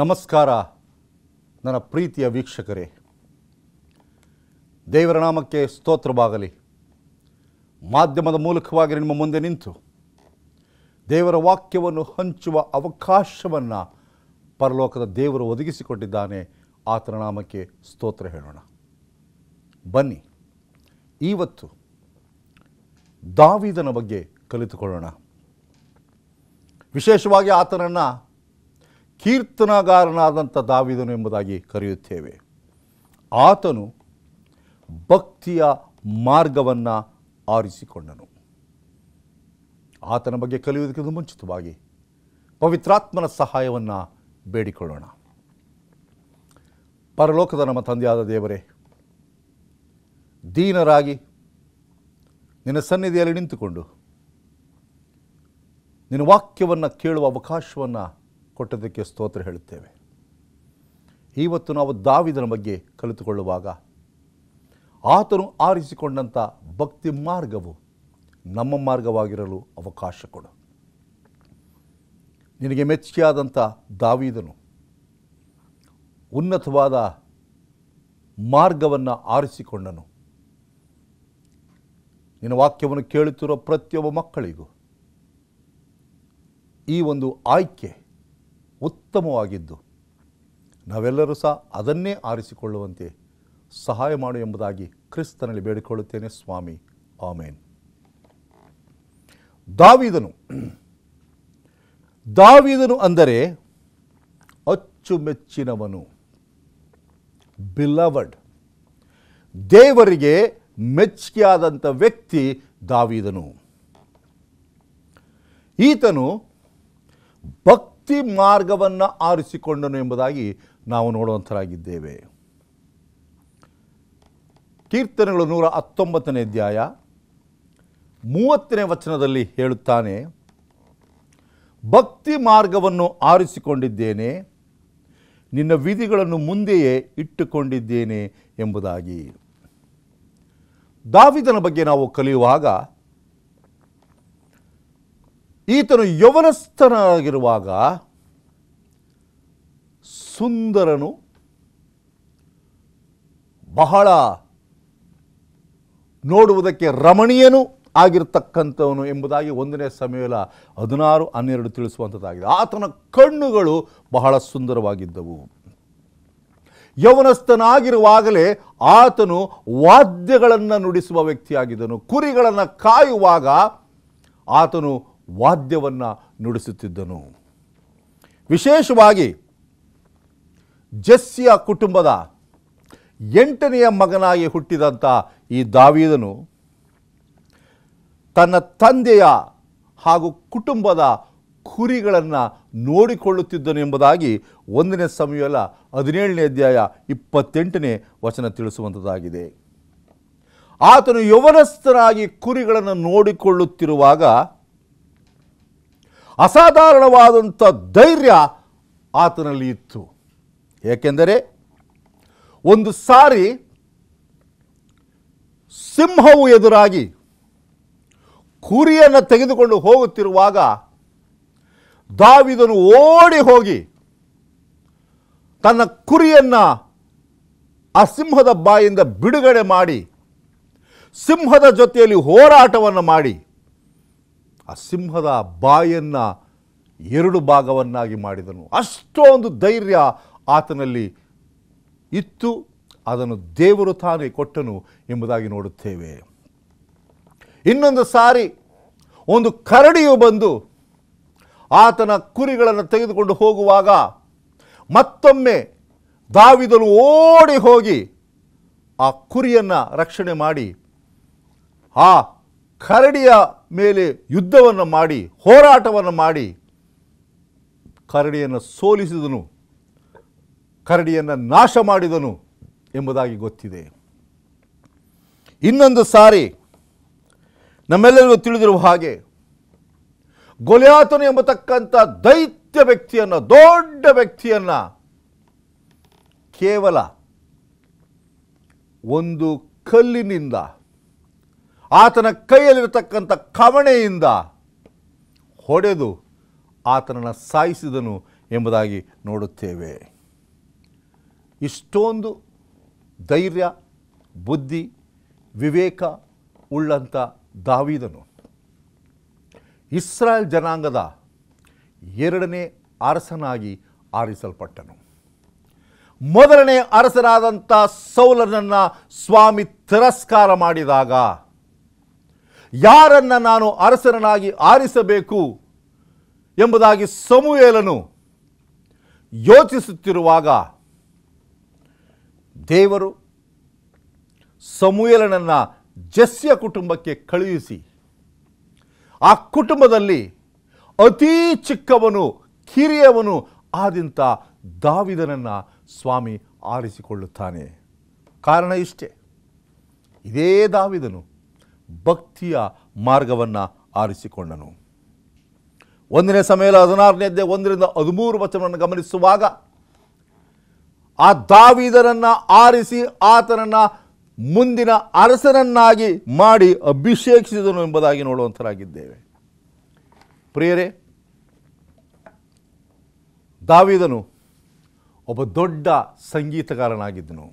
ನಮಸ್ಕಾರ ನನ್ನ ಪ್ರೀತಿಯ ವೀಕ್ಷಕರೇ, ದೇವರ ನಾಮಕ್ಕೆ ಸ್ತೋತ್ರವಾಗಲಿ. ಮಾಧ್ಯಮದ ಮೂಲಕವಾಗಿ ನಿಮ್ಮ ಮುಂದೆ ನಿಂತು ದೇವರ ವಾಕ್ಯವನ್ನು ಹಂಚುವ ಅವಕಾಶವನ್ನು ಪರಲೋಕದ ದೇವರು ಒದಗಿಸಿಕೊಟ್ಟಿದ್ದಾನೆ. ಆತನ ನಾಮಕ್ಕೆ ಸ್ತೋತ್ರ ಹೇಳೋಣ. ಬನ್ನಿ, ಇವತ್ತು ದಾವೀದನ ಬಗ್ಗೆ ಕಲಿತುಕೊಳ್ಳೋಣ. ವಿಶೇಷವಾಗಿ ಆತನನ್ನು ಕೀರ್ತನಾಗಾರನಾದಂಥ ದಾವೀದನು ಎಂಬುದಾಗಿ ಕರೆಯುತ್ತೇವೆ. ಆತನು ಭಕ್ತಿಯ ಮಾರ್ಗವನ್ನು ಆರಿಸಿಕೊಂಡನು. ಆತನ ಬಗ್ಗೆ ಕಲಿಯುವುದಕ್ಕಿಂತ ಮುಂಚಿತವಾಗಿ ಪವಿತ್ರಾತ್ಮನ ಸಹಾಯವನ್ನು ಬೇಡಿಕೊಳ್ಳೋಣ. ಪರಲೋಕದ ನಮ್ಮ ತಂದೆಯಾದ ದೇವರೇ, ದೀನರಾಗಿ ನಿನ್ನ ಸನ್ನಿಧಿಯಲ್ಲಿ ನಿಂತುಕೊಂಡು ನಿನ್ನ ವಾಕ್ಯವನ್ನು ಕೇಳುವ ಅವಕಾಶವನ್ನು ಕೊಟ್ಟದಕ್ಕೆ ಸ್ತೋತ್ರ ಹೇಳುತ್ತೇವೆ. ಇವತ್ತು ನಾವು ದಾವೀದನ ಬಗ್ಗೆ ಕಲಿತುಕೊಳ್ಳುವಾಗ ಆತನು ಆರಿಸಿಕೊಂಡಂಥ ಭಕ್ತಿ ಮಾರ್ಗವು ನಮ್ಮ ಮಾರ್ಗವಾಗಿರಲು ಅವಕಾಶ ಕೊಡು. ನಿನಗೆ ಮೆಚ್ಚುಗೆಯಾದಂಥ ದಾವೀದನು ಉನ್ನತವಾದ ಮಾರ್ಗವನ್ನು ಆರಿಸಿಕೊಂಡನು. ನಿನ್ನ ವಾಕ್ಯವನ್ನು ಕೇಳುತ್ತಿರುವ ಪ್ರತಿಯೊಬ್ಬ ಮಕ್ಕಳಿಗೂ ಈ ಒಂದು ಆಯ್ಕೆ ಉತ್ತಮವಾಗಿದ್ದು ನಾವೆಲ್ಲರೂ ಸಹ ಅದನ್ನೇ ಆರಿಸಿಕೊಳ್ಳುವಂತೆ ಸಹಾಯ ಮಾಡು ಎಂಬುದಾಗಿ ಕ್ರಿಸ್ತನಲ್ಲಿ ಬೇಡಿಕೊಳ್ಳುತ್ತೇನೆ ಸ್ವಾಮಿ, ಆಮೇನ್. ದಾವೀದನು ಅಂದರೆ ಅಚ್ಚುಮೆಚ್ಚಿನವನು, ಬಿಲವಡ್. ದೇವರಿಗೆ ಮೆಚ್ಚುಗೆಯಾದಂಥ ವ್ಯಕ್ತಿ ದಾವೀದನು. ಈತನು ಭಕ್ತಿ ಮಾರ್ಗವನ್ನು ಆರಿಸಿಕೊಂಡನು ಎಂಬುದಾಗಿ ನಾವು ನೋಡುವಂತರಾಗಿದ್ದೇವೆ. ಕೀರ್ತನೆಗಳು 119ನೇ ಅಧ್ಯಾಯ 30ನೇ ವಚನದಲ್ಲಿ ಹೇಳುತ್ತಾನೆ, ಭಕ್ತಿ ಮಾರ್ಗವನ್ನು ಆರಿಸಿಕೊಂಡಿದ್ದೇನೆ, ನಿನ್ನ ವಿಧಿಗಳನ್ನು ಮುಂದೆಯೇ ಇಟ್ಟುಕೊಂಡಿದ್ದೇನೆ ಎಂಬುದಾಗಿ. ದಾವೀದನ ಬಗ್ಗೆ ನಾವು ಕಲಿಯುವಾಗ ಈತನು ಯೌವನಸ್ಥನಾಗಿರುವಾಗ ಸುಂದರನು, ಬಹಳ ನೋಡುವುದಕ್ಕೆ ರಮಣೀಯನು ಆಗಿರತಕ್ಕಂಥವನು ಎಂಬುದಾಗಿ 1ನೇ ಸಮುವೇಲ 16:12 ತಿಳಿಸುವಂಥದ್ದಾಗಿದೆ. ಆತನ ಕಣ್ಣುಗಳು ಬಹಳ ಸುಂದರವಾಗಿದ್ದವು. ಯೌವನಸ್ಥನಾಗಿರುವಾಗಲೇ ಆತನು ವಾದ್ಯಗಳನ್ನು ನುಡಿಸುವ ವ್ಯಕ್ತಿಯಾಗಿದ್ದನು. ಕುರಿಗಳನ್ನು ಕಾಯುವಾಗ ಆತನು ವಾದ್ಯವನ್ನು ನುಡಿಸುತ್ತಿದ್ದನು. ವಿಶೇಷವಾಗಿ ಜೆಸ್ಸಿಯ ಕುಟುಂಬದ 8ನೆಯ ಮಗನಾಗಿ ಹುಟ್ಟಿದಂಥ ಈ ದಾವೀದನು ತನ್ನ ತಂದೆಯ ಹಾಗೂ ಕುಟುಂಬದ ಕುರಿಗಳನ್ನು ನೋಡಿಕೊಳ್ಳುತ್ತಿದ್ದನು ಎಂಬುದಾಗಿ 1ನೇ ಸಮುವೇಲ 17ನೇ ಅಧ್ಯಾಯ 28ನೇ ವಚನ ತಿಳಿಸುವಂಥದ್ದಾಗಿದೆ. ಆತನು ಯೌವನಸ್ಥನಾಗಿ ಕುರಿಗಳನ್ನು ನೋಡಿಕೊಳ್ಳುತ್ತಿರುವಾಗ ಅಸಾಧಾರಣವಾದಂಥ ಧೈರ್ಯ ಆತನಲ್ಲಿ ಇತ್ತು. ಏಕೆಂದರೆ ಒಂದು ಸಾರಿ ಸಿಂಹವು ಎದುರಾಗಿ ಕುರಿಯನ್ನು ತೆಗೆದುಕೊಂಡು ಹೋಗುತ್ತಿರುವಾಗ ದಾವೀದನು ಓಡಿ ಹೋಗಿ ತನ್ನ ಕುರಿಯನ್ನು ಆ ಸಿಂಹದ ಬಾಯಿಂದ ಬಿಡುಗಡೆ ಮಾಡಿ ಸಿಂಹದ ಜೊತೆಯಲ್ಲಿ ಹೋರಾಟವನ್ನು ಮಾಡಿ ಆ ಸಿಂಹದ ಬಾಯನ್ನು 2 ಭಾಗವನ್ನಾಗಿ ಮಾಡಿದನು. ಅಷ್ಟೊಂದು ಧೈರ್ಯ ಆತನಲ್ಲಿ ಇತ್ತು. ಅದನ್ನು ದೇವರು ತಾನೇ ಕೊಟ್ಟನು ಎಂಬುದಾಗಿ ನೋಡುತ್ತೇವೆ. ಇನ್ನೊಂದು ಸಾರಿ ಒಂದು ಕರಡಿಯು ಬಂದು ಆತನ ಕುರಿಗಳನ್ನು ತೆಗೆದುಕೊಂಡು ಹೋಗುವಾಗ ಮತ್ತೊಮ್ಮೆ ದಾವೀದನು ಓಡಿ ಹೋಗಿ ಆ ಕುರಿಯನ್ನು ರಕ್ಷಣೆ ಮಾಡಿ ಆ ಕರಡಿಯ ಮೇಲೆ ಯುದ್ಧವನ್ನು ಮಾಡಿ ಹೋರಾಟವನ್ನು ಮಾಡಿ ಕರಡಿಯನ್ನು ಸೋಲಿಸಿದನು, ಕರಡಿಯನ್ನು ನಾಶ ಮಾಡಿದನು ಎಂಬುದಾಗಿ ಗೊತ್ತಿದೆ. ಇನ್ನೊಂದು ಸಾರಿ ನಮ್ಮೆಲ್ಲರಿಗೂ ತಿಳಿದಿರುವ ಹಾಗೆ ಗೊಲಿಯಾತನು ಎಂಬತಕ್ಕಂಥ ದೈತ್ಯ ವ್ಯಕ್ತಿಯನ್ನು, ದೊಡ್ಡ ವ್ಯಕ್ತಿಯನ್ನು ಕೇವಲ ಒಂದು ಕಲ್ಲಿನಿಂದ, ಆತನ ಕೈಯಲ್ಲಿರತಕ್ಕಂಥ ಕವಣೆಯಿಂದ ಹೊಡೆದು ಆತನನ್ನು ಸಾಯಿಸಿದನು ಎಂಬುದಾಗಿ ನೋಡುತ್ತೇವೆ. ಇಷ್ಟೊಂದು ಧೈರ್ಯ, ಬುದ್ಧಿ, ವಿವೇಕ ಉಳ್ಳಂಥ ದಾವೀದನು ಇಸ್ರಾಯೇಲ್ ಜನಾಂಗದ 2ನೇ ಅರಸನಾಗಿ ಆರಿಸಲ್ಪಟ್ಟನು. ಮೊದಲನೇ ಅರಸನಾದಂಥ ಸೌಲನನ್ನು ಸ್ವಾಮಿ ತಿರಸ್ಕಾರ ಮಾಡಿದಾಗ ಯಾರನ್ನು ನಾನು ಅರಸನಾಗಿ ಆರಿಸಬೇಕು ಎಂಬುದಾಗಿ ಸಮುವೇಲನು ಯೋಚಿಸುತ್ತಿರುವಾಗ ದೇವರು ಸಮುವೇಲನನ್ನು ಜೆಸ್ಸಿಯ ಕುಟುಂಬಕ್ಕೆ ಕಳುಹಿಸಿ ಆ ಕುಟುಂಬದಲ್ಲಿ ಅತೀ ಚಿಕ್ಕವನು, ಕಿರಿಯವನು ಆದಂಥ ದಾವೀದನನ್ನು ಸ್ವಾಮಿ ಆರಿಸಿಕೊಳ್ಳುತ್ತಾನೆ. ಕಾರಣ ಇಷ್ಟೇ, ಇದೇ ದಾವೀದನು ಭಕ್ತಿಯ ಮಾರ್ಗವನ್ನು ಆರಿಸಿಕೊಂಡನು. 1ನೇ ಸಮುವೇಲ 16ನೇ ಅಧ್ಯಾಯ 1-13 ಗಮನಿಸುವಾಗ ಆ ದಾವೀದನನ್ನು ಆರಿಸಿ ಆತನನ್ನು ಮುಂದಿನ ಅರಸನನ್ನಾಗಿ ಮಾಡಿ ಅಭಿಷೇಕಿಸಿದನು ಎಂಬುದಾಗಿ ನೋಡುವಂತರಾಗಿದ್ದೇವೆ. ಪ್ರಿಯರೇ, ದಾವೀದನು ಒಬ್ಬ ದೊಡ್ಡ ಸಂಗೀತಗಾರನಾಗಿದ್ದನು.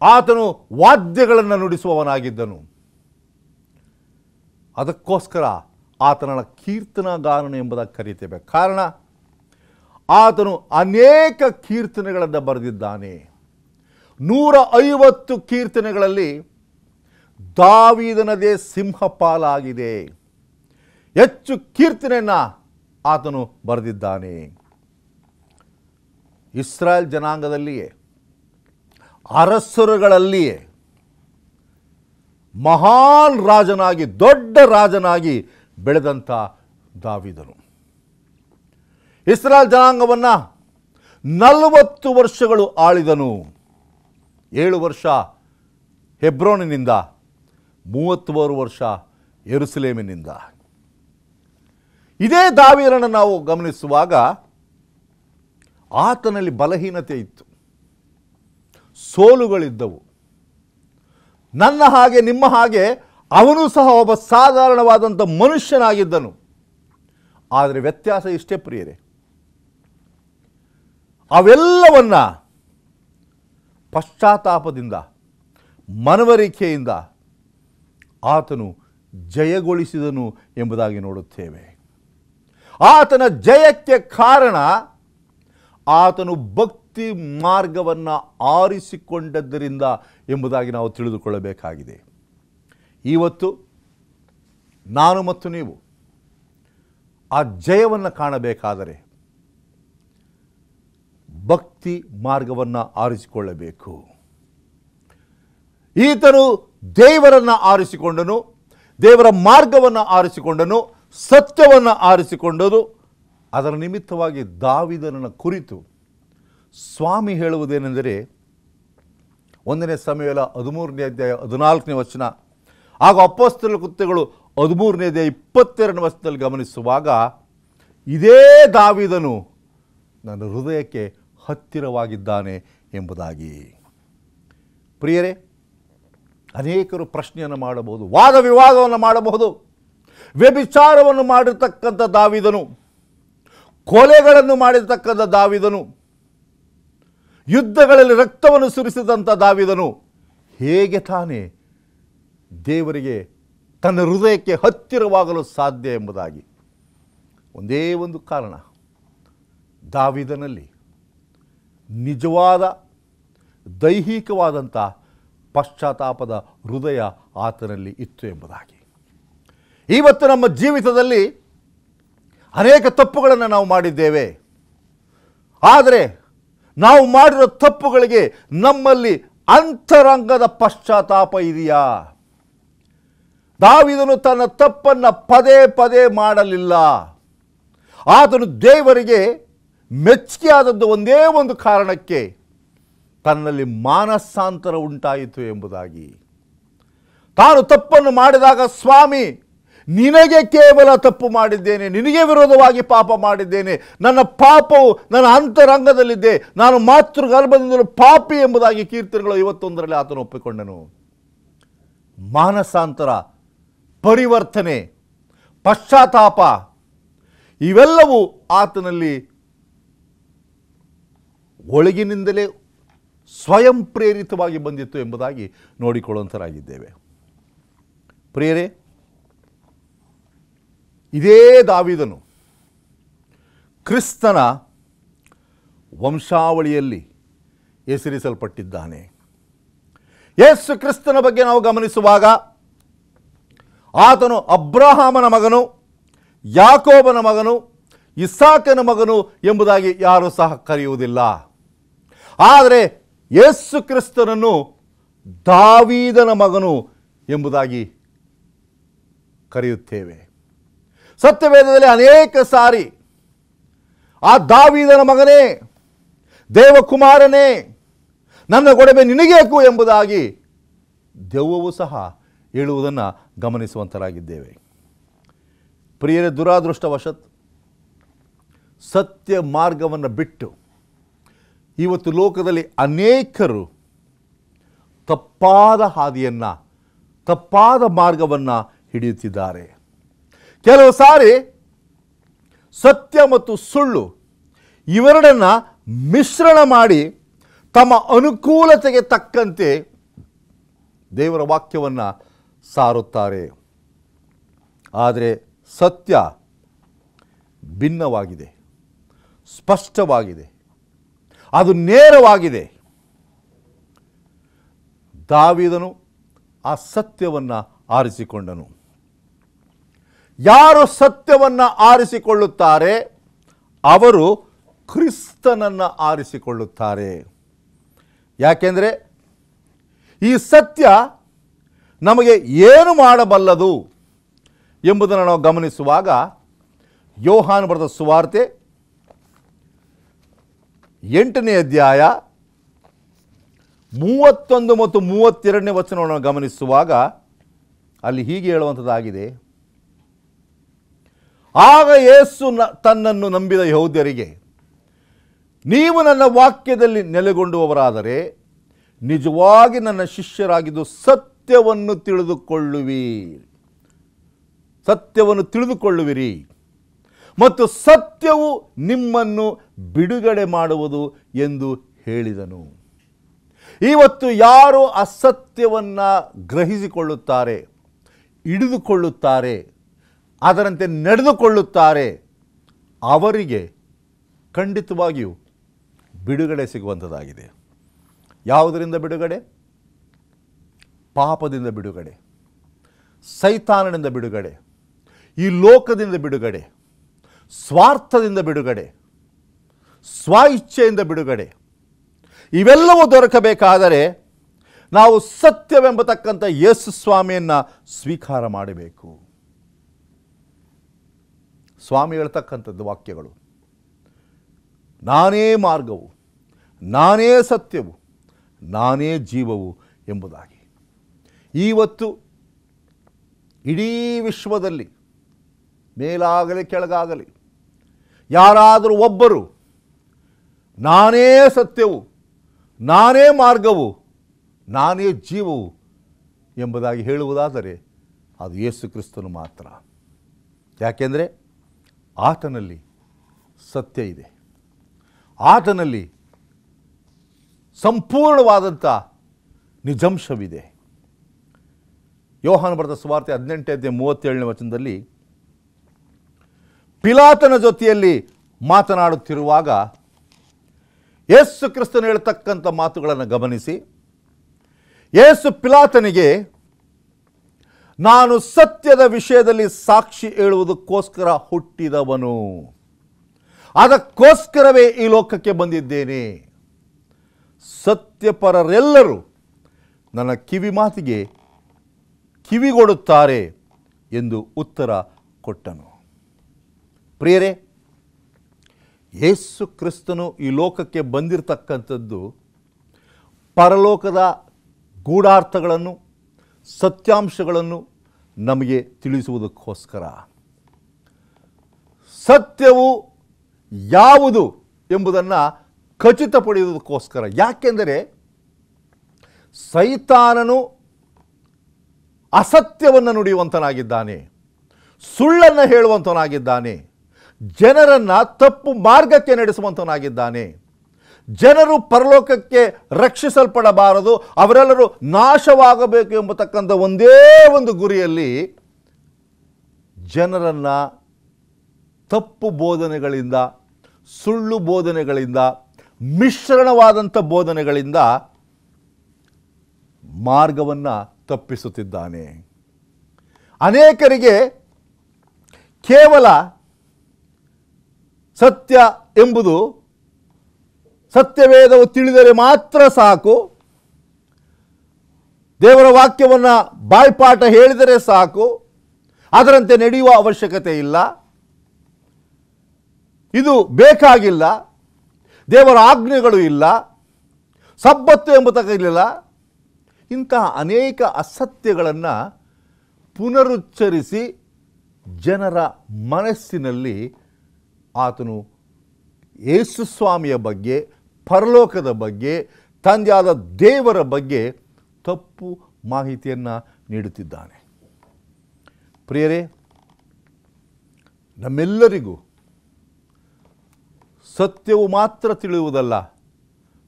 ಆತನು ವಾದ್ಯಗಳನ್ನು ನುಡಿಸುವವನಾಗಿದ್ದನು. ಅದಕ್ಕೋಸ್ಕರ ಆತನನ್ನು ಕೀರ್ತನಗಾರನು ಎಂಬುದಾಗಿ ಕರೀತೇವೆ. ಕಾರಣ ಆತನು ಅನೇಕ ಕೀರ್ತನೆಗಳನ್ನು ಬರೆದಿದ್ದಾನೆ. 150 ಕೀರ್ತನೆಗಳಲ್ಲಿ ದಾವೀದನದೇ ಸಿಂಹಪಾಲಾಗಿದೆ. ಹೆಚ್ಚು ಕೀರ್ತನೆಯನ್ನು ಆತನು ಬರೆದಿದ್ದಾನೆ. ಇಸ್ರಾಯೇಲ್ ಜನಾಂಗದಲ್ಲಿಯೇ, ಅರಸರುಗಳಲ್ಲಿಯೇ ಮಹಾನ್ ರಾಜನಾಗಿ, ದೊಡ್ಡ ರಾಜನಾಗಿ ಬೆಳೆದಂಥ ದಾವೀದನು ಇಸ್ರಾಯೇಲ್ ಜನಾಂಗವನ್ನು 40 ವರ್ಷಗಳು ಆಳಿದನು. 7 ವರ್ಷ ಹೆಬ್ರೋನಿನಿಂದ, 33 ವರ್ಷ ಯೆರೂಸಲೇಮಿನಿಂದ. ಇದೇ ದಾವೀದನನ್ನು ನಾವು ಗಮನಿಸುವಾಗ ಆತನಲ್ಲಿ ಬಲಹೀನತೆ ಇತ್ತು, ಸೋಲುಗಳಿದ್ದವು. ನನ್ನ ಹಾಗೆ ನಿಮ್ಮ ಹಾಗೆ ಅವನು ಸಹ ಒಬ್ಬ ಸಾಧಾರಣವಾದಂಥ ಮನುಷ್ಯನಾಗಿದ್ದನು. ಆದರೆ ವ್ಯತ್ಯಾಸ ಇಷ್ಟೇ ಪ್ರಿಯರೇ, ಅವೆಲ್ಲವನ್ನ ಪಶ್ಚಾತ್ತಾಪದಿಂದ, ಮನವರಿಕೆಯಿಂದ ಆತನು ಜಯಗೊಳಿಸಿದನು ಎಂಬುದಾಗಿ ನೋಡುತ್ತೇವೆ. ಆತನ ಜಯಕ್ಕೆ ಕಾರಣ ಆತನು ಭಕ್ತಿ ಮಾರ್ಗವನ್ನು ಆರಿಸಿಕೊಂಡದ್ದರಿಂದ ಎಂಬುದಾಗಿ ನಾವು ತಿಳಿದುಕೊಳ್ಳಬೇಕಾಗಿದೆ. ಇವತ್ತು ನಾನು ಮತ್ತು ನೀವು ಆ ಜಯವನ್ನು ಕಾಣಬೇಕಾದರೆ ಭಕ್ತಿ ಮಾರ್ಗವನ್ನು ಆರಿಸಿಕೊಳ್ಳಬೇಕು. ಈತನು ದೇವರನ್ನು ಆರಿಸಿಕೊಂಡನು, ದೇವರ ಮಾರ್ಗವನ್ನು ಆರಿಸಿಕೊಂಡನು, ಸತ್ಯವನ್ನು ಆರಿಸಿಕೊಂಡನು. ಅದರ ನಿಮಿತ್ತವಾಗಿ ದಾವೀದನನ ಕುರಿತು ಸ್ವಾಮಿ ಹೇಳುವುದೇನೆಂದರೆ 1ನೇ ಸಮುವೇಲ 13ನೇ ಅಧ್ಯಾಯ 14ನೇ ವಚನ ಹಾಗೂ ಅಪೊಸ್ತಲರ ಕೃತ್ಯಗಳು 13ನೇ ಅಧ್ಯಾಯ 22ನೇ ವಚನದಲ್ಲಿ ಗಮನಿಸುವಾಗ ಇದೇ ದಾವೀದನು ನನ್ನ ಹೃದಯಕ್ಕೆ ಹತ್ತಿರವಾಗಿದ್ದಾನೆ ಎಂಬುದಾಗಿ. ಪ್ರಿಯರೇ, ಅನೇಕರು ಪ್ರಶ್ನೆಯನ್ನು ಮಾಡಬಹುದು, ವಾದ ವಿವಾದವನ್ನು ಮಾಡಬಹುದು. ವ್ಯಭಿಚಾರವನ್ನು ಮಾಡಿರ್ತಕ್ಕಂಥ ದಾವೀದನು, ಕೊಲೆಗಳನ್ನು ಮಾಡಿರ್ತಕ್ಕಂಥ ದಾವೀದನು, ಯುದ್ಧಗಳಲ್ಲಿ ರಕ್ತವನ್ನು ಸುರಿಸಿದಂಥ ದಾವೀದನು ಹೇಗೆ ತಾನೇ ದೇವರಿಗೆ ತನ್ನ ಹೃದಯಕ್ಕೆ ಹತ್ತಿರವಾಗಲು ಸಾಧ್ಯ ಎಂಬುದಾಗಿ ಒಂದೇ ಒಂದು ಕಾರಣ, ದಾವೀದನಲ್ಲಿ ನಿಜವಾದ ದೈಹಿಕವಾದಂಥ ಪಶ್ಚಾತ್ತಾಪದ ಹೃದಯ ಆತನಲ್ಲಿ ಇತ್ತು ಎಂಬುದಾಗಿ. ಇವತ್ತು ನಮ್ಮ ಜೀವಿತದಲ್ಲಿ ಅನೇಕ ತಪ್ಪುಗಳನ್ನು ನಾವು ಮಾಡಿದ್ದೇವೆ. ಆದರೆ ನಾವು ಮಾಡಿರೋ ತಪ್ಪುಗಳಿಗೆ ನಮ್ಮಲ್ಲಿ ಅಂತರಂಗದ ಪಶ್ಚಾತ್ತಾಪ ಇದೆಯಾ? ದಾವೀದನು ತನ್ನ ತಪ್ಪನ್ನು ಪದೇ ಪದೇ ಮಾಡಲಿಲ್ಲ. ಆತನು ದೇವರಿಗೆ ಮೆಚ್ಚುಗೆಯಾದದ್ದು ಒಂದೇ ಒಂದು ಕಾರಣಕ್ಕೆ, ತನ್ನಲ್ಲಿ ಮಾನಸಾಂತರ ಉಂಟಾಯಿತು ಎಂಬುದಾಗಿ. ತಾನು ತಪ್ಪನ್ನು ಮಾಡಿದಾಗ, ಸ್ವಾಮಿ ನಿನಗೆ ಕೇವಲ ತಪ್ಪು ಮಾಡಿದ್ದೇನೆ, ನಿನಗೆ ವಿರೋಧವಾಗಿ ಪಾಪ ಮಾಡಿದ್ದೇನೆ, ನನ್ನ ಪಾಪವು ನನ್ನ ಅಂತರಂಗದಲ್ಲಿದ್ದೆ, ನಾನು ಮಾತೃಗರ್ಭದಿಂದಲೂ ಪಾಪಿ ಎಂಬುದಾಗಿ ಕೀರ್ತನೆಗಳು 51ರಲ್ಲಿ ಆತನು ಒಪ್ಪಿಕೊಂಡನು. ಮಾನಸಾಂತರ, ಪರಿವರ್ತನೆ, ಪಶ್ಚಾತ್ತಾಪ ಇವೆಲ್ಲವೂ ಆತನಲ್ಲಿ ಒಳಗಿನಿಂದಲೇ ಸ್ವಯಂ ಪ್ರೇರಿತವಾಗಿ ಬಂದಿತ್ತು ಎಂಬುದಾಗಿ ನೋಡಿಕೊಳ್ಳುವಂತರಾಗಿದ್ದೇವೆ. ಪ್ರಿಯರೇ, ಇದೇ ದಾವೀದನು ಕ್ರಿಸ್ತನ ವಂಶಾವಳಿಯಲ್ಲಿ ಹೆಸರಿಸಲ್ಪಟ್ಟಿದ್ದಾನೆ. ಯೇಸು ಕ್ರಿಸ್ತನ ಬಗ್ಗೆ ನಾವು ಗಮನಿಸುವಾಗ ಆತನು ಅಬ್ರಹಾಮನ ಮಗನು, ಯಾಕೋಬನ ಮಗನು, ಇಸಾಕನ ಮಗನು ಎಂಬುದಾಗಿ ಯಾರೂ ಸಹ ಕರೆಯುವುದಿಲ್ಲ. ಆದರೆ ಯೇಸು ಕ್ರಿಸ್ತನನ್ನು ದಾವೀದನ ಮಗನು ಎಂಬುದಾಗಿ ಕರೆಯುತ್ತೇವೆ. ಸತ್ಯವೇದದಲ್ಲಿ ಅನೇಕ ಸಾರಿ ಆ ದಾವೀದನ ಮಗನೇ, ದೇವಕುಮಾರನೇ, ನನ್ನ ಗೊಡವೆ ನಿನಗೇಕು ಎಂಬುದಾಗಿ ದೆವ್ವವು ಸಹ ಹೇಳುವುದನ್ನು ಗಮನಿಸುವಂತರಾಗಿದ್ದೇವೆ. ಪ್ರಿಯರ, ದುರಾದೃಷ್ಟವಶತ್ ಸತ್ಯ ಮಾರ್ಗವನ್ನು ಬಿಟ್ಟು ಇವತ್ತು ಲೋಕದಲ್ಲಿ ಅನೇಕರು ತಪ್ಪಾದ ಹಾದಿಯನ್ನು, ತಪ್ಪಾದ ಮಾರ್ಗವನ್ನು ಹಿಡಿಯುತ್ತಿದ್ದಾರೆ. ಕೆಲವು ಸಾರಿ ಸತ್ಯ ಮತ್ತು ಸುಳ್ಳು ಇವೆರಡನ್ನು ಮಿಶ್ರಣ ಮಾಡಿ ತಮ್ಮ ಅನುಕೂಲತೆಗೆ ತಕ್ಕಂತೆ ದೇವರ ವಾಕ್ಯವನ್ನು ಸಾರುತ್ತಾರೆ. ಆದರೆ ಸತ್ಯ ಭಿನ್ನವಾಗಿದೆ, ಸ್ಪಷ್ಟವಾಗಿದೆ, ಅದು ನೇರವಾಗಿದೆ. ದಾವೀದನು ಆ ಸತ್ಯವನ್ನು ಆರಿಸಿಕೊಂಡನು. ಯಾರು ಸತ್ಯವನ್ನು ಆರಿಸಿಕೊಳ್ಳುತ್ತಾರೆ ಅವರು ಕ್ರಿಸ್ತನನ್ನು ಆರಿಸಿಕೊಳ್ಳುತ್ತಾರೆ. ಯಾಕೆಂದರೆ ಈ ಸತ್ಯ ನಮಗೆ ಏನು ಮಾಡಬಲ್ಲದು ಎಂಬುದನ್ನು ನಾವು ಗಮನಿಸುವಾಗ ಯೋಹಾನ ಬರೆದ ಸುವಾರ್ತೆ 8ನೇ ಅಧ್ಯಾಯ 31 ಮತ್ತು 32ನೇ ವಚನವನ್ನು ಗಮನಿಸುವಾಗ ಅಲ್ಲಿ ಹೀಗೆ ಹೇಳುವಂಥದ್ದಾಗಿದೆ. ಆಗ ಯೇಸು ತನ್ನನ್ನು ನಂಬಿದ ಯಹೂದ್ಯರಿಗೆ, ನೀವು ನನ್ನ ವಾಕ್ಯದಲ್ಲಿ ನೆಲೆಗೊಂಡುವವರಾದರೆ ನಿಜವಾಗಿ ನನ್ನ ಶಿಷ್ಯರಾಗಿದ್ದು ಸತ್ಯವನ್ನು ತಿಳಿದುಕೊಳ್ಳುವಿರಿ ಮತ್ತು ಸತ್ಯವು ನಿಮ್ಮನ್ನು ಬಿಡುಗಡೆ ಮಾಡುವುದು ಎಂದು ಹೇಳಿದನು. ಇವತ್ತು ಯಾರು ಅಸತ್ಯವನ್ನು ಗ್ರಹಿಸಿಕೊಳ್ಳುತ್ತಾರೆ, ಹಿಡಿದುಕೊಳ್ಳುತ್ತಾರೆ, ಅದರಂತೆ ನಡೆದುಕೊಳ್ಳುತ್ತಾರೆ, ಅವರಿಗೆ ಖಂಡಿತವಾಗಿಯೂ ಬಿಡುಗಡೆ ಸಿಗುವಂಥದ್ದಾಗಿದೆ. ಯಾವುದರಿಂದ ಬಿಡುಗಡೆ? ಪಾಪದಿಂದ ಬಿಡುಗಡೆ, ಸೈತಾನನಿಂದ ಬಿಡುಗಡೆ, ಈ ಲೋಕದಿಂದ ಬಿಡುಗಡೆ, ಸ್ವಾರ್ಥದಿಂದ ಬಿಡುಗಡೆ, ಸ್ವ ಇಚ್ಛೆಯಿಂದ ಬಿಡುಗಡೆ. ಇವೆಲ್ಲವೂ ದೊರಕಬೇಕಾದರೆ ನಾವು ಸತ್ಯವೆಂಬತಕ್ಕಂಥ ಯೇಸು ಸ್ವಾಮಿಯನ್ನು ಸ್ವೀಕಾರ ಮಾಡಬೇಕು. ಸ್ವಾಮಿ ಹೇಳ್ತಕ್ಕಂಥದ್ದು ವಾಕ್ಯಗಳು, ನಾನೇ ಮಾರ್ಗವು, ನಾನೇ ಸತ್ಯವು, ನಾನೇ ಜೀವವು ಎಂಬುದಾಗಿ. ಇವತ್ತು ಇಡೀ ವಿಶ್ವದಲ್ಲಿ ಮೇಲಾಗಲಿ ಕೆಳಗಾಗಲಿ ಯಾರಾದರೂ ಒಬ್ಬರು ನಾನೇ ಸತ್ಯವು, ನಾನೇ ಮಾರ್ಗವು, ನಾನೇ ಜೀವವು ಎಂಬುದಾಗಿ ಹೇಳುವುದಾದರೆ ಅದು ಯೇಸು ಕ್ರಿಸ್ತನು ಮಾತ್ರ. ಯಾಕೆಂದರೆ ಆತನಲ್ಲಿ ಸತ್ಯ ಇದೆ, ಆತನಲ್ಲಿ ಸಂಪೂರ್ಣವಾದಂಥ ನಿಜಾಂಶವಿದೆ. ಯೋಹಾನ ಬರೆದ ಸುವಾರ್ತೆ 18ನೇ ಅಧ್ಯಾಯ 37ನೇ ವಚನದಲ್ಲಿ ಪಿಲಾತನ ಜೊತೆಯಲ್ಲಿ ಮಾತನಾಡುತ್ತಿರುವಾಗ ಯೇಸು ಕ್ರಿಸ್ತನು ಹೇಳ್ತಕ್ಕಂಥ ಮಾತುಗಳನ್ನು ಗಮನಿಸಿ, ಯೇಸು ಪಿಲಾತನಿಗೆ, ನಾನು ಸತ್ಯದ ವಿಷಯದಲ್ಲಿ ಸಾಕ್ಷಿ ಹೇಳುವುದಕ್ಕೋಸ್ಕರ ಹುಟ್ಟಿದವನು, ಅದಕ್ಕೋಸ್ಕರವೇ ಈ ಲೋಕಕ್ಕೆ ಬಂದಿದ್ದೇನೆ. ಸತ್ಯಪರರೆಲ್ಲರೂ ನನ್ನ ಕಿವಿ ಮಾತಿಗೆ ಕಿವಿಗೊಡುತ್ತಾರೆ ಎಂದು ಉತ್ತರ ಕೊಟ್ಟನು. ಪ್ರಿಯರೇ, ಯೇಸು ಕ್ರಿಸ್ತನು ಈ ಲೋಕಕ್ಕೆ ಬಂದಿರತಕ್ಕಂಥದ್ದು ಪರಲೋಕದ ಗೂಢಾರ್ಥಗಳನ್ನು, ಸತ್ಯಾಂಶಗಳನ್ನು ನಮಗೆ ತಿಳಿಸುವುದಕ್ಕೋಸ್ಕರ. ಸತ್ಯವು ಯಾವುದು ಎಂಬುದನ್ನು ಖಚಿತಪಡಿಸುವುದಕ್ಕೋಸ್ಕರ. ಯಾಕೆಂದರೆ ಸೈತಾನನು ಅಸತ್ಯವನ್ನು ನುಡಿಯುವಂತನಾಗಿದ್ದಾನೆ, ಸುಳ್ಳನ್ನು ಹೇಳುವಂತನಾಗಿದ್ದಾನೆ, ಜನರನ್ನು ತಪ್ಪು ಮಾರ್ಗಕ್ಕೆ ನಡೆಸುವಂತನಾಗಿದ್ದಾನೆ. ಜನರು ಪರಲೋಕಕ್ಕೆ ರಕ್ಷಿಸಲ್ಪಡಬಾರದು, ಅವರೆಲ್ಲರೂ ನಾಶವಾಗಬೇಕು ಎಂಬತಕ್ಕಂಥ ಒಂದೇ ಒಂದು ಗುರಿಯಲ್ಲಿ ಜನರನ್ನು ತಪ್ಪು ಬೋಧನೆಗಳಿಂದ, ಸುಳ್ಳು ಬೋಧನೆಗಳಿಂದ, ಮಿಶ್ರಣವಾದಂಥ ಬೋಧನೆಗಳಿಂದ ಮಾರ್ಗವನ್ನು ತಪ್ಪಿಸುತ್ತಿದ್ದಾನೆ. ಅನೇಕರಿಗೆ ಕೇವಲ ಸತ್ಯ ಎಂಬುದು ಸತ್ಯವೇದವು ತಿಳಿದರೆ ಮಾತ್ರ ಸಾಕು, ದೇವರ ವಾಕ್ಯವನ್ನು ಬಾಯ್ಪಾಠ ಹೇಳಿದರೆ ಸಾಕು, ಅದರಂತೆ ನಡೆಯುವ ಅವಶ್ಯಕತೆ ಇಲ್ಲ, ಇದು ಬೇಕಾಗಿಲ್ಲ, ದೇವರ ಆಜ್ಞೆಗಳು ಇಲ್ಲ, ಸಬ್ಬತ್ತು ಎಂಬುದಕ್ಕಿಲ್ಲ. ಇಂತಹ ಅನೇಕ ಅಸತ್ಯಗಳನ್ನು ಪುನರುಚ್ಚರಿಸಿ ಜನರ ಮನಸ್ಸಿನಲ್ಲಿ ಆತನು ಯೇಸುಸ್ವಾಮಿಯ ಬಗ್ಗೆ, ಪರಲೋಕದ ಬಗ್ಗೆ, ತಂದೆಯಾದ ದೇವರ ಬಗ್ಗೆ ತಪ್ಪು ಮಾಹಿತಿಯನ್ನು ನೀಡುತ್ತಿದ್ದಾನೆ. ಪ್ರಿಯರೇ, ನಮ್ಮೆಲ್ಲರಿಗೂ ಸತ್ಯವು ಮಾತ್ರ ತಿಳಿಯುವುದಲ್ಲ,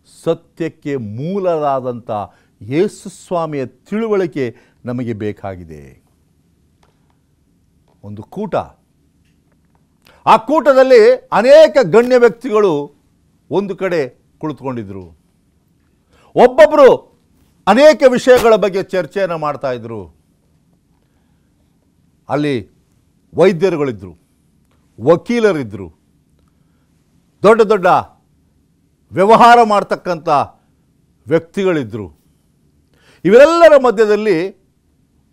ಸತ್ಯಕ್ಕೆ ಮೂಲರಾದಂಥ ಯೇಸುಸ್ವಾಮಿಯ ತಿಳುವಳಿಕೆ ನಮಗೆ ಬೇಕಾಗಿದೆ. ಒಂದು ಕೂಟ, ಆ ಕೂಟದಲ್ಲಿ ಅನೇಕ ಗಣ್ಯ ವ್ಯಕ್ತಿಗಳು ಒಂದು ಕಡೆ ಕುಳಿತುಕೊಂಡಿದ್ದರು. ಒಬ್ಬೊಬ್ಬರು ಅನೇಕ ವಿಷಯಗಳ ಬಗ್ಗೆ ಚರ್ಚೆಯನ್ನು ಮಾಡ್ತಾ ಇದ್ರು. ಅಲ್ಲಿ ವೈದ್ಯರುಗಳಿದ್ದರು, ವಕೀಲರಿದ್ದರು, ದೊಡ್ಡ ದೊಡ್ಡ ವ್ಯವಹಾರ ಮಾಡ್ತಕ್ಕಂಥ ವ್ಯಕ್ತಿಗಳಿದ್ದರು. ಇವರೆಲ್ಲರ ಮಧ್ಯದಲ್ಲಿ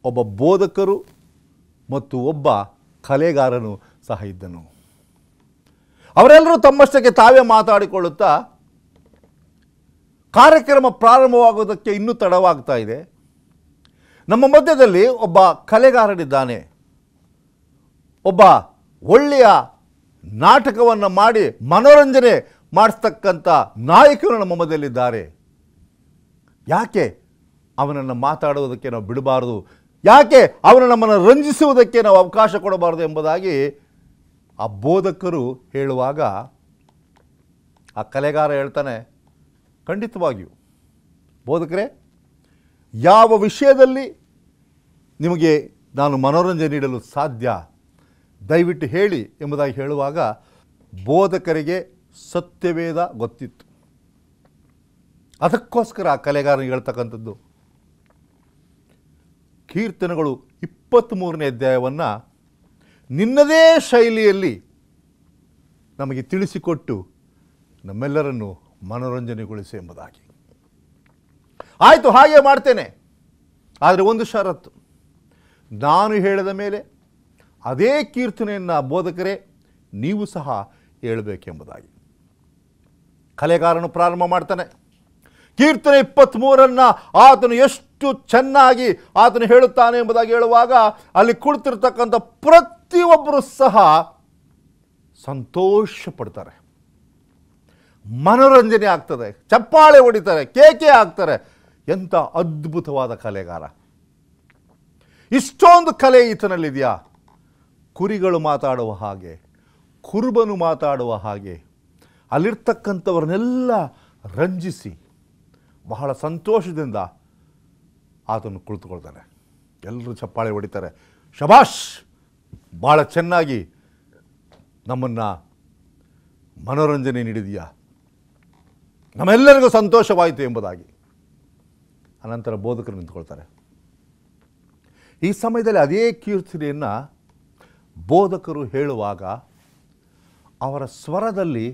ಒಬ್ಬ ಬೋಧಕರು ಮತ್ತು ಒಬ್ಬ ಕಲೆಗಾರನು ಸಹ ಇದ್ದನು. ಅವರೆಲ್ಲರೂ ತಮ್ಮಷ್ಟಕ್ಕೆ ತಾವೇ ಮಾತಾಡಿಕೊಳ್ಳುತ್ತಾ, ಕಾರ್ಯಕ್ರಮ ಪ್ರಾರಂಭವಾಗುವುದಕ್ಕೆ ಇನ್ನೂ ತಡವಾಗ್ತಾ ಇದೆ, ನಮ್ಮ ಮಧ್ಯದಲ್ಲಿ ಒಬ್ಬ ಕಲೆಗಾರನಿದ್ದಾನೆ, ಒಬ್ಬ ಒಳ್ಳೆಯ ನಾಟಕವನ್ನು ಮಾಡಿ ಮನೋರಂಜನೆ ಮಾಡಿಸ್ತಕ್ಕಂಥ ನಾಯಕರು ನಮ್ಮ ಮಧ್ಯದಲ್ಲಿದ್ದಾರೆ, ಯಾಕೆ ಅವನನ್ನು ಮಾತಾಡುವುದಕ್ಕೆ ನಾವು ಬಿಡಬಾರದು, ಯಾಕೆ ಅವನು ನಮ್ಮನ್ನು ರಂಜಿಸುವುದಕ್ಕೆ ನಾವು ಅವಕಾಶ ಕೊಡಬಾರದು ಎಂಬುದಾಗಿ ಆ ಬೋಧಕರು ಹೇಳುವಾಗ ಆ ಕಲೆಗಾರ ಹೇಳ್ತಾನೆ, ಖಂಡಿತವಾಗಿಯೂ ಬೋಧಕರೇ, ಯಾವ ವಿಷಯದಲ್ಲಿ ನಿಮಗೆ ನಾನು ಮನೋರಂಜನೆ ನೀಡಲು ಸಾಧ್ಯ, ದಯವಿಟ್ಟು ಹೇಳಿ ಎಂಬುದಾಗಿ ಹೇಳುವಾಗ ಬೋಧಕರಿಗೆ ಸತ್ಯವೇದ ಗೊತ್ತಿತ್ತು. ಅದಕ್ಕೋಸ್ಕರ ಆ ಕಲೆಗಾರನಿಗೆ ಹೇಳ್ತಕ್ಕಂಥದ್ದು, ಕೀರ್ತನೆಗಳು 23ನೇ ಅಧ್ಯಾಯವನ್ನು ನಿನ್ನದೇ ಶೈಲಿಯಲ್ಲಿ ನಮಗೆ ತಿಳಿಸಿಕೊಟ್ಟು ನಮ್ಮೆಲ್ಲರನ್ನು ಮನೋರಂಜನೆಗೊಳಿಸಿ ಎಂಬುದಾಗಿ. ಆಯಿತು, ಹಾಗೆ ಮಾಡ್ತೇನೆ, ಆದರೆ ಒಂದು ಷರತ್ತು, ನಾನು ಹೇಳಿದ ಮೇಲೆ ಅದೇ ಕೀರ್ತನೆಯನ್ನು ಬೋಧಕರೇ ನೀವು ಸಹ ಹೇಳಬೇಕೆಂಬುದಾಗಿ. ಕಲೆಗಾರನು ಪ್ರಾರಂಭ ಮಾಡ್ತಾನೆ. ಕೀರ್ತನೆ 23 ಆತನು ಎಷ್ಟು ಚೆನ್ನಾಗಿ ಆತನು ಹೇಳುತ್ತಾನೆ ಎಂಬುದಾಗಿ ಹೇಳುವಾಗ ಅಲ್ಲಿ ಕುಳಿತಿರ್ತಕ್ಕಂಥ ಪ್ರತಿಯೊಬ್ಬರು ಸಹ ಸಂತೋಷ ಪಡ್ತಾರೆ, ಮನೋರಂಜನೆ ಆಗ್ತದೆ, ಚಪ್ಪಾಳೆ ಹೊಡಿತಾರೆ, ಕೇಕೆ ಹಾಕ್ತಾರೆ. ಎಂಥ ಅದ್ಭುತವಾದ ಕಲೆಗಾರ! ಇಷ್ಟೊಂದು ಕಲೆ ಈತನಲ್ಲಿದೆಯಾ? ಕುರಿಗಳು ಮಾತಾಡುವ ಹಾಗೆ, ಕುರುಬನು ಮಾತಾಡುವ ಹಾಗೆ ಅಲ್ಲಿರ್ತಕ್ಕಂಥವ್ರನ್ನೆಲ್ಲ ರಂಜಿಸಿ ಬಹಳ ಸಂತೋಷದಿಂದ ಆತನು ಕುಳಿತುಕೊಳ್ತಾನೆ. ಎಲ್ಲರೂ ಚಪ್ಪಾಳೆ ಹೊಡಿತಾರೆ, ಶಬಾಷ್, ಭಾಳ ಚೆನ್ನಾಗಿ ನಮ್ಮನ್ನು ಮನೋರಂಜನೆ ನೀಡಿದೆಯಾ, ನಮ್ಮೆಲ್ಲರಿಗೂ ಸಂತೋಷವಾಯಿತು ಎಂಬುದಾಗಿ. ಅನಂತರ ಬೋಧಕರು ನಿಂತ್ಕೊಳ್ತಾರೆ. ಈ ಸಮಯದಲ್ಲಿ ಅದೇ ಕೀರ್ತನೆಯನ್ನು ಬೋಧಕರು ಹೇಳುವಾಗ ಅವರ ಸ್ವರದಲ್ಲಿ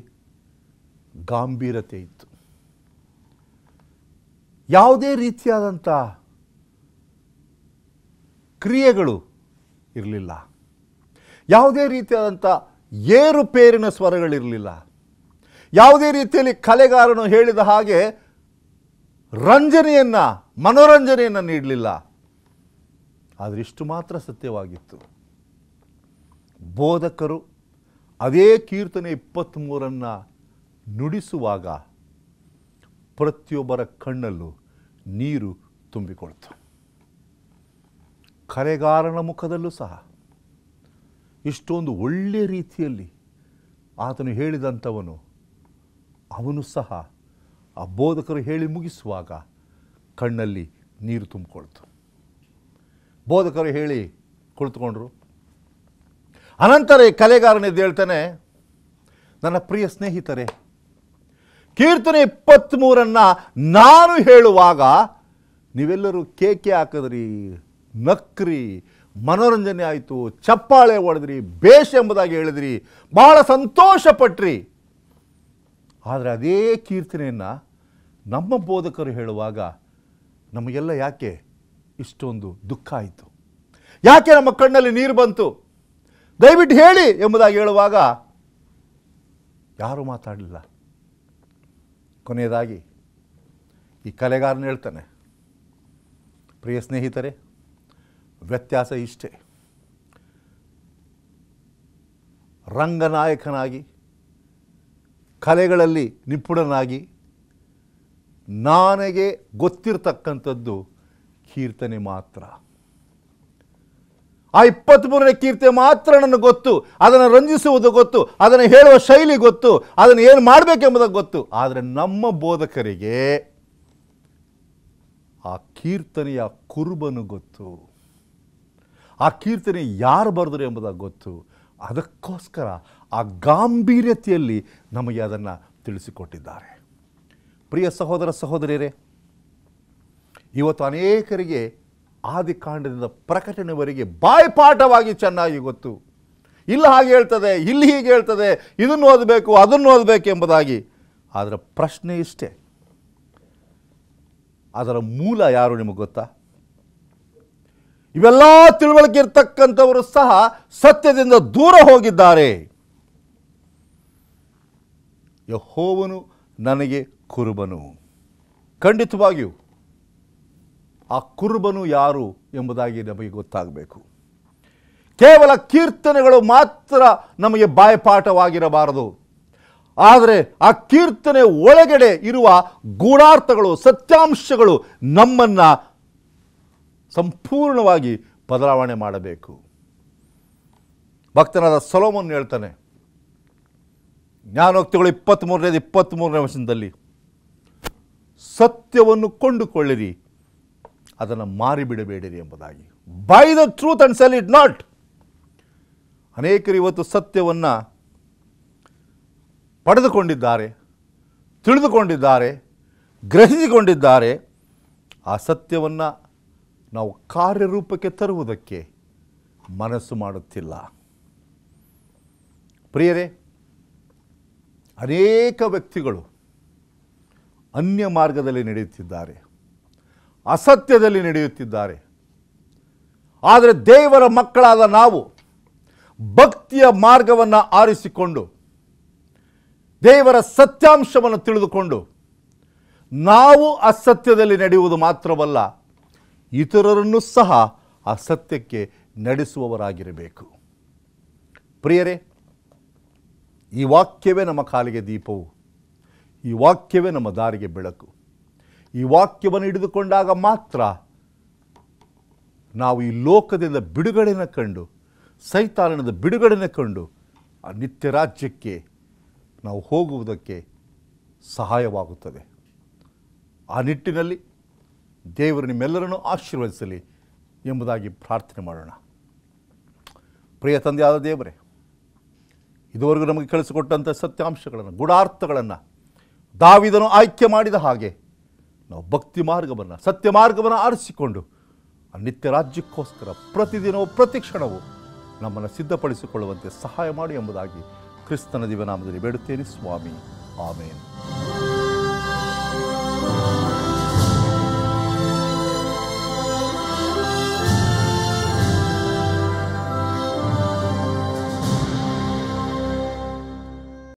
ಗಾಂಭೀರ್ಯತೆ ಇತ್ತು. ಯಾವುದೇ ರೀತಿಯಾದಂಥ ಕ್ರಿಯೆಗಳು ಇರಲಿಲ್ಲ, ಯಾವುದೇ ರೀತಿಯಾದಂಥ ಏರುಪೇರಿನ ಸ್ವರಗಳಿರಲಿಲ್ಲ, ಯಾವುದೇ ರೀತಿಯಲ್ಲಿ ಕಲೆಗಾರನು ಹೇಳಿದ ಹಾಗೆ ರಂಜನೆಯನ್ನು, ಮನೋರಂಜನೆಯನ್ನು ನೀಡಲಿಲ್ಲ. ಆದರೆ ಇಷ್ಟು ಮಾತ್ರ ಸತ್ಯವಾಗಿತ್ತು, ಬೋಧಕರು ಅದೇ ಕೀರ್ತನೆ 23 ನುಡಿಸುವಾಗ ಪ್ರತಿಯೊಬ್ಬರ ಕಣ್ಣಲ್ಲೂ ನೀರು ತುಂಬಿಕೊಳ್ತು. ಕಲೆಗಾರನ ಮುಖದಲ್ಲೂ ಸಹ ಇಷ್ಟೊಂದು ಒಳ್ಳೆಯ ರೀತಿಯಲ್ಲಿ ಆತನು ಹೇಳಿದಂಥವನು ಅವನು ಸಹ ಆ ಬೋಧಕರು ಹೇಳಿ ಮುಗಿಸುವಾಗ ಕಣ್ಣಲ್ಲಿ ನೀರು ತುಂಬಿಕೊಳ್ತು. ಬೋಧಕರು ಹೇಳಿ ಕುಳಿತುಕೊಂಡ್ರು. ಅನಂತರ ಈ ಕಲೆಗಾರನೆದ್ದು ಹೇಳ್ತಾನೆ, ನನ್ನ ಪ್ರಿಯ ಸ್ನೇಹಿತರೆ, ಕೀರ್ತನೆ 23 ನಾನು ಹೇಳುವಾಗ ನೀವೆಲ್ಲರೂ ಕೇಕೆ ಹಾಕಿದ್ರಿ, ನಕ್ರಿ, ಮನೋರಂಜನೆ ಆಯಿತು, ಚಪ್ಪಾಳೆ ಹೊಡೆದ್ರಿ, ಬೇಷ್ ಎಂಬುದಾಗಿ ಹೇಳಿದ್ರಿ, ಬಹಳ ಸಂತೋಷಪಟ್ರಿ. ಆದರೆ ಅದೇ ಕೀರ್ತನೆಯನ್ನು ನಮ್ಮ ಬೋಧಕರು ಹೇಳುವಾಗ ನಮಗೆಲ್ಲ ಯಾಕೆ ಇಷ್ಟೊಂದು ದುಃಖ ಆಯಿತು, ಯಾಕೆ ನಮ್ಮ ಕಣ್ಣಲ್ಲಿ ನೀರು ಬಂತು, ದಯವಿಟ್ಟು ಹೇಳಿ ಎಂಬುದಾಗಿ ಹೇಳುವಾಗ ಯಾರೂ ಮಾತಾಡಲಿಲ್ಲ. ಕೊನೆಯದಾಗಿ ಈ ಕಲೆಗಾರನು ಹೇಳ್ತಾನೆ, ಪ್ರಿಯ ಸ್ನೇಹಿತರೆ, ವ್ಯತ್ಯಾಸ ಇಷ್ಟೇ. ರಂಗನಾಯಕನಾಗಿ, ಕಲೆಗಳಲ್ಲಿ ನಿಪುಣನಾಗಿ ನನಗೆ ಗೊತ್ತಿರತಕ್ಕಂಥದ್ದು ಕೀರ್ತನೆ ಮಾತ್ರ. ಆ 23ನೇ ಕೀರ್ತನೆ ಮಾತ್ರ ನನಗೆ ಗೊತ್ತು. ಅದನ್ನು ರಂಜಿಸುವುದು ಗೊತ್ತು, ಅದನ್ನು ಹೇಳುವ ಶೈಲಿ ಗೊತ್ತು, ಅದನ್ನು ಏನು ಮಾಡಬೇಕೆಂಬುದಕ್ಕೆ ಗೊತ್ತು. ಆದರೆ ನಮ್ಮ ಬೋಧಕರಿಗೆ ಆ ಕೀರ್ತನೆಯ ಕುರುಬನು ಗೊತ್ತು, ಆ ಕೀರ್ತನೆ ಯಾರು ಬರೆದರು ಎಂಬುದಾಗಿ ಗೊತ್ತು. ಅದಕ್ಕೋಸ್ಕರ ಆ ಗಾಂಭೀರ್ಯತೆಯಲ್ಲಿ ನಮಗೆ ಅದನ್ನು ತಿಳಿಸಿಕೊಟ್ಟಿದ್ದಾರೆ. ಪ್ರಿಯ ಸಹೋದರ ಸಹೋದರಿಯರೇ, ಇವತ್ತು ಅನೇಕರಿಗೆ ಆದಿಕಾಂಡದಿಂದ ಪ್ರಕಟಣೆವರೆಗೆ ಬಾಯ್ಪಾಠವಾಗಿ ಚೆನ್ನಾಗಿ ಗೊತ್ತು. ಇಲ್ಲಿ ಹಾಗೆ ಹೇಳ್ತದೆ, ಇಲ್ಲಿ ಹೀಗೆ ಹೇಳ್ತದೆ, ಇದನ್ನು ಓದಬೇಕು, ಅದನ್ನು ಓದಬೇಕು ಎಂಬುದಾಗಿ. ಅದರ ಪ್ರಶ್ನೆ ಇಷ್ಟೇ, ಅದರ ಮೂಲ ಯಾರು ನಿಮಗೆ ಗೊತ್ತಾ? ಇವೆಲ್ಲ ತಿಳುವಳಿಕೆ ಇರ್ತಕ್ಕಂಥವರು ಸಹ ಸತ್ಯದಿಂದ ದೂರ ಹೋಗಿದ್ದಾರೆ. ಯೆಹೋವನು ನನಗೆ ಕುರುಬನು. ಖಂಡಿತವಾಗಿಯೂ ಆ ಕುರುಬನು ಯಾರು ಎಂಬುದಾಗಿ ನಮಗೆ ಗೊತ್ತಾಗಬೇಕು. ಕೇವಲ ಕೀರ್ತನೆಗಳು ಮಾತ್ರ ನಮಗೆ ಬಾಯ್ಪಾಠವಾಗಿರಬಾರದು. ಆದರೆ ಆ ಕೀರ್ತನೆ ಒಳಗಡೆ ಇರುವ ಗೂಢಾರ್ಥಗಳು, ಸತ್ಯಾಂಶಗಳು ನಮ್ಮನ್ನು ಸಂಪೂರ್ಣವಾಗಿ ಬದಲಾವಣೆ ಮಾಡಬೇಕು. ಭಕ್ತನಾದ ಸೊಲೊಮೋನ್ ಹೇಳ್ತಾನೆ, ಜ್ಞಾನೋಕ್ತಿಗಳು 23ನೇ ವಚನದಲ್ಲಿ, ಸತ್ಯವನ್ನು ಕೊಂಡುಕೊಳ್ಳಿರಿ, ಅದನ್ನು ಮಾರಿಬಿಡಬೇಡಿರಿ ಎಂಬುದಾಗಿ. By the truth and sell it not. ಅನೇಕರು ಇವತ್ತು ಸತ್ಯವನ್ನು ಪಡೆದುಕೊಂಡಿದ್ದಾರೆ, ತಿಳಿದುಕೊಂಡಿದ್ದಾರೆ, ಗ್ರಹಿಸಿಕೊಂಡಿದ್ದಾರೆ. ಆ ಸತ್ಯವನ್ನು ನಾವು ಕಾರ್ಯರೂಪಕ್ಕೆ ತರುವುದಕ್ಕೆ ಮನಸ್ಸು ಮಾಡುತ್ತಿಲ್ಲ. ಪ್ರಿಯರೇ, ಅನೇಕ ವ್ಯಕ್ತಿಗಳು ಅನ್ಯ ಮಾರ್ಗದಲ್ಲಿ ನಡೆಯುತ್ತಿದ್ದಾರೆ, ಅಸತ್ಯದಲ್ಲಿ ನಡೆಯುತ್ತಿದ್ದಾರೆ. ಆದರೆ ದೇವರ ಮಕ್ಕಳಾದ ನಾವು ಭಕ್ತಿಯ ಮಾರ್ಗವನ್ನು ಆರಿಸಿಕೊಂಡು, ದೇವರ ಸತ್ಯಾಂಶವನ್ನು ತಿಳಿದುಕೊಂಡು, ನಾವು ಅಸತ್ಯದಲ್ಲಿ ನಡೆಯುವುದು ಮಾತ್ರವಲ್ಲ, ಇತರರನ್ನು ಸಹ ಆ ಸತ್ಯಕ್ಕೆ ನಡೆಸುವವರಾಗಿರಬೇಕು. ಪ್ರಿಯರೇ, ಈ ವಾಕ್ಯವೇ ನಮ್ಮ ಕಾಲಿಗೆ ದೀಪವು, ಈ ವಾಕ್ಯವೇ ನಮ್ಮ ದಾರಿಗೆ ಬೆಳಕು. ಈ ವಾಕ್ಯವನ್ನು ಹಿಡಿದುಕೊಂಡಾಗ ಮಾತ್ರ ನಾವು ಈ ಲೋಕದಿಂದ ಬಿಡುಗಡೆನ ಕಂಡು, ಸೈತಾನದ ಬಿಡುಗಡೆನ ಕಂಡು ಆ ನಿತ್ಯ ರಾಜ್ಯಕ್ಕೆ ನಾವು ಹೋಗುವುದಕ್ಕೆ ಸಹಾಯವಾಗುತ್ತದೆ. ಆ ನಿಟ್ಟಿನಲ್ಲಿ ದೇವರು ನಿಮ್ಮೆಲ್ಲರನ್ನು ಆಶೀರ್ವದಿಸಲಿ ಎಂಬುದಾಗಿ ಪ್ರಾರ್ಥನೆ ಮಾಡೋಣ. ಪ್ರಿಯ ತಂದೆಯಾದ ದೇವರೇ, ಇದುವರೆಗೂ ನಮಗೆ ಕಳಿಸಿಕೊಟ್ಟಂಥ ಸತ್ಯಾಂಶಗಳನ್ನು, ಗೂಢಾರ್ಥಗಳನ್ನು ದಾವೀದನು ಆಯ್ಕೆ ಮಾಡಿದ ಹಾಗೆ ನಾವು ಭಕ್ತಿ ಮಾರ್ಗವನ್ನು, ಸತ್ಯ ಮಾರ್ಗವನ್ನು ಆರಿಸಿಕೊಂಡು ಆ ನಿತ್ಯ ರಾಜ್ಯಕ್ಕೋಸ್ಕರ ಪ್ರತಿದಿನವೂ ಪ್ರತಿ ಕ್ಷಣವೂ ನಮ್ಮನ್ನು ಸಿದ್ಧಪಡಿಸಿಕೊಳ್ಳುವಂತೆ ಸಹಾಯ ಮಾಡಿ ಎಂಬುದಾಗಿ ಕ್ರಿಸ್ತನ ದಿವ್ಯನಾಮದಲ್ಲಿ ಬೇಡುತ್ತೇನೆ ಸ್ವಾಮಿ. ಆಮೇನ್.